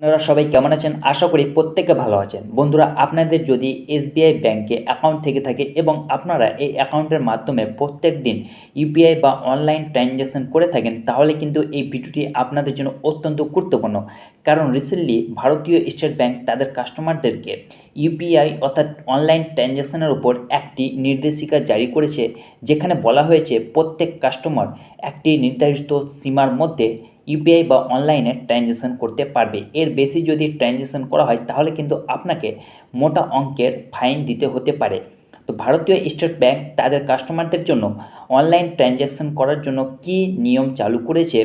আপনারা সবাই কেমন আছেন? আশা করি প্রত্যেকে ভালো আছেন। বন্ধুরা, আপনাদের যদি এসবিআই ব্যাংকে অ্যাকাউন্ট থেকে থাকে এবং আপনারা এই অ্যাকাউন্টের মাধ্যমে প্রত্যেকদিন ইউপিআই বা অনলাইন ট্রানজ্যাকশন করে থাকেন, তাহলে কিন্তু এই ভিডিওটি আপনাদের জন্য অত্যন্ত গুরুত্বপূর্ণ। কারণ রিসেন্টলি ভারতীয় স্টেট ব্যাংক তাদের কাস্টমারদেরকে ইউপিআই অর্থাৎ অনলাইন ট্রানজ্যাকশনের উপর একটি নির্দেশিকা জারি করেছে, যেখানে বলা হয়েছে প্রত্যেক কাস্টমার একটি নির্ধারিত সীমার মধ্যে ইউপিআই বা অনলাইনে ট্রানজ্যাকশন করতে পারবে। এর বেশি যদি ট্রানজ্যাকশন করা হয়, তাহলে কিন্তু আপনাকে মোটা অঙ্কের ফাইন দিতে হতে পারে। তো ভারতীয় স্টেট ব্যাংক তাদের কাস্টমারদের জন্য অনলাইন ট্রানজ্যাকশন করার জন্য কী নিয়ম চালু করেছে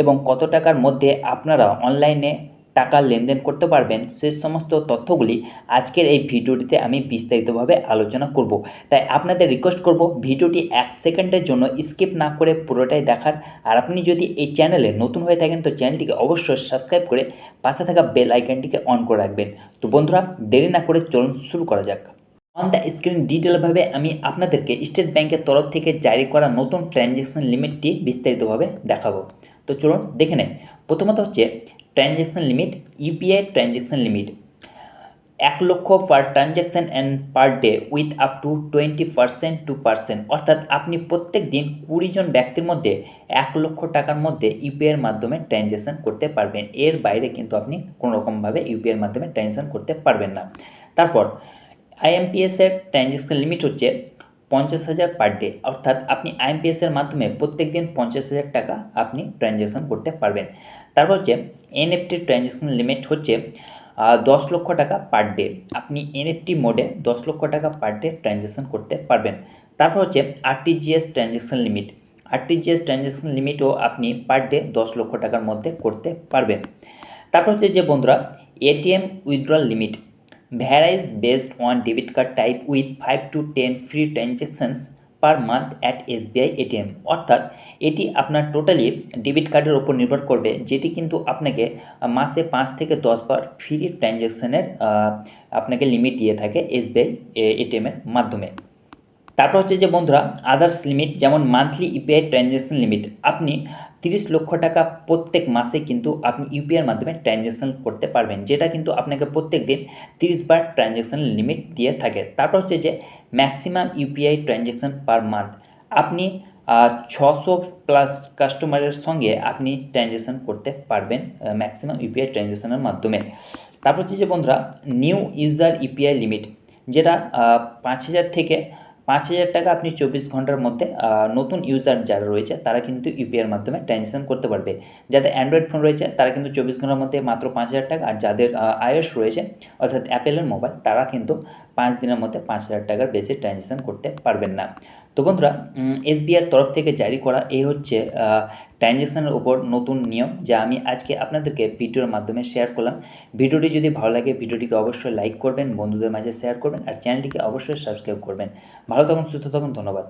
এবং কত টাকার মধ্যে আপনারা অনলাইনে টাকা লেনদেন করতে পারবেন, সে সমস্ত তথ্যগুলি আজকের এই ভিডিওটিতে আমি বিস্তারিতভাবে আলোচনা করব। তাই আপনাদের রিকোয়েস্ট করব ভিডিওটি 1 সেকেন্ডের জন্য স্কিপ না করে পুরোটাই দেখার। আর আপনি যদি এই চ্যানেলে নতুন হয়ে থাকেন, তো চ্যানেলটিকে অবশ্যই সাবস্ক্রাইব করে পাশে থাকা বেল আইকনটিকে অন করে রাখবেন। তো বন্ধুরা, দেরি না করে চলুন শুরু করা যাক। অন দ্য স্ক্রিন ডিটেলভাবে আমি আপনাদেরকে স্টেট ব্যাংকের তরফ থেকে জারি করা নতুন ট্রানজ্যাকশন লিমিটটি বিস্তারিতভাবে দেখাবো। তো চলুন দেখে নেই। প্রথমত হচ্ছে transaction limit, UPI transaction limit 1 lakh per transaction and per day with up to 20% অর্থাৎ আপনি প্রত্যেক দিন 20 জন ব্যক্তির মধ্যে 1 লক্ষ টাকার মধ্যে ইউপিআইয়ের মাধ্যমে ট্রানজ্যাকশন করতে পারবেন। এর বাইরে কিন্তু আপনি কোনোরকমভাবে ইউপিআইয়ের মাধ্যমে ট্রানজ্যাকশন করতে পারবেন না। তারপর আইএমপিএসের ট্রানজ্যাকশন লিমিট হচ্ছে 50,000 পার ডে, অর্থাৎ আপনি আইএমপিএসের মাধ্যমে প্রত্যেক দিন 50,000 টাকা আপনি ট্রানজ্যাকশন করতে পারবেন। তারপর হচ্ছে এনএফটির ট্রানজ্যাকশন লিমিট হচ্ছে 10 লক্ষ টাকা পার ডে। আপনি এনএফটি মোডে 10 লক্ষ টাকা পার ডে ট্রানজ্যাকশন করতে পারবেন। তারপর হচ্ছে RTGS transaction limit. RTGS transaction লিমিটও আপনি পার ডে 10 লক্ষ টাকার মধ্যে করতে পারবেন। তারপর হচ্ছে যে বন্ধুরা, ATM withdrawal limit ভ্যারাইজ based on debit card type with 5 to 10 free transactions per month at SBI ATM. অর্থাৎ এটি আপনার টোটালি ডেবিট কার্ডের ওপর নির্ভর করবে, যেটি কিন্তু আপনাকে মাসে 5 থেকে 10 বার ফ্রি ট্রানজ্যাকশনের আপনাকে লিমিট দিয়ে থাকে এসবিআই এটিএমের মাধ্যমে। তারপর হচ্ছে যে বন্ধুরা, আদার্স লিমিট, যেমন মান্থলি ইউপিআই ট্রানজ্যাকশন লিমিট। আপনি 30 লক্ষ টাকা প্রত্যেক মাসে কিন্তু আপনি ইউপিআইয়ের মাধ্যমে ট্রানজ্যাকশন করতে পারবেন, যেটা কিন্তু আপনাকে প্রত্যেক দিন 30 বার ট্রানজ্যাকশন লিমিট দিয়ে থাকে। তারপর হচ্ছে যে maximum UPI transaction per month. আপনি 600 প্লাস কাস্টমারের সঙ্গে আপনি ট্রানজ্যাকশন করতে পারবেন ম্যাক্সিমাম ইউপিআই ট্রানজ্যাকশনের মাধ্যমে। তারপর হচ্ছে যে বন্ধুরা, নিউ ইউজার ইউপিআই লিমিট, যেটা 5,000 থেকে 5,000 টাকা আপনি 24 ঘন্টার মধ্যে নতুন ইউজার যারা রয়েছে তারা কিন্তু ইউপিআইয়ের মাধ্যমে ট্রানজ্যাকশন করতে পারবে। যাদের অ্যান্ড্রয়েড ফোন রয়েছে তারা কিন্তু 24 ঘন্টার মধ্যে মাত্র 5,000 টাকা, আর যাদের আইওএস রয়েছে অর্থাৎ অ্যাপেলের মোবাইল, তারা কিন্তু 5 দিনের মধ্যে 5,000 টাকার বেশি ট্রানজ্যাকশন করতে পারবেন না। তো বন্ধুরা, এসবিআইয়ের তরফ থেকে জারি করা এই হচ্ছে ট্রানজ্যাকশনের উপর নতুন নিয়ম, যা আমি আজকে আপনাদেরকে ভিডিওর মাধ্যমে শেয়ার করলাম। ভিডিওটি যদি ভালো লাগে, ভিডিওটিকে অবশ্যই লাইক করবেন, বন্ধুদের মাঝে শেয়ার করবেন, আর চ্যানেলটিকে অবশ্যই সাবস্ক্রাইব করবেন। ভালো থাকুন, সুস্থ থাকুন, ধন্যবাদ।